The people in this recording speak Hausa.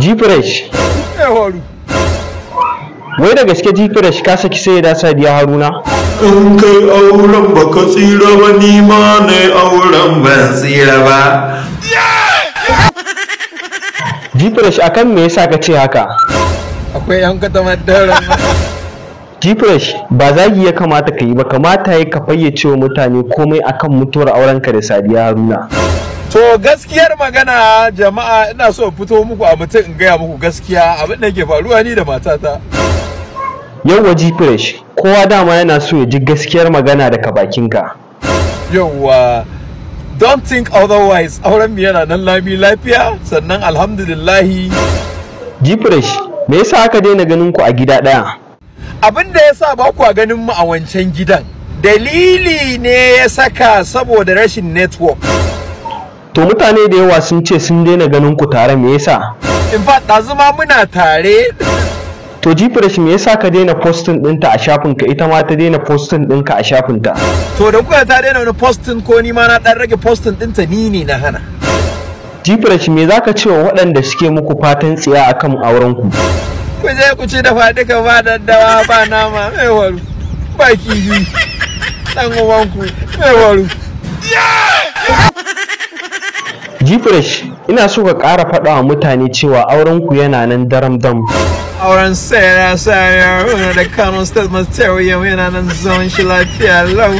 Gfresh. Haru. Wai da gaske Gfresh ka saki sai da Sadiya Haruna? In kai auren baka tsira ba ni ma ne auren ban tsira ba. Gfresh akan me yasa ka ce haka? Akwai yan katamar daren. Gfresh ba zagi ya kamata ka yi ba, kamata ya ka fayyace wa mutane komai akan mutuwar aurenka da Sadiya Haruna. To gaskiyar magana jama'a, ina so fito muku a mutum in gaya muku gaskiya abin da ke faruwa ni da matata. Yawwa Gfresh, kowa dama yana so ya ji gaskiyar magana daga bakinka. Yawwa, don't think otherwise, auren mu yana nan lami lafiya sannan alhamdulillahi. Gfresh, me yasa aka daina ganin ku a gida ɗaya? Abin da yasa ba ku ganin mu a wancan gidan, dalili ne ya saka saboda rashin network. To mutane da yawa sun ce sun daina ganin ku tare, me yasa? In fact, ɗazuma muna tare. To Gfresh, me yasa ka daina posting ɗinta a shafinka, ita ma ta daina posting ɗinka a shafinta? To da kuka ta daina wani posting ko ni ma na ɗan rage posting ɗinta, ni ne na hana. Gfresh, me za ka ce wa waɗanda suke muku fatan tsiya akan aurenku? Ku je ku ci dafa duka ba daddawa ba nama mai waru, ba kifi, ɗan uwanku mai waru. Gfresh, ina so ka ƙara faɗa wa mutane cewa aurenku yana nan daram dam. Auren Sadiya Haruna da Kano State Material yana nan zaman shi lafiya lau.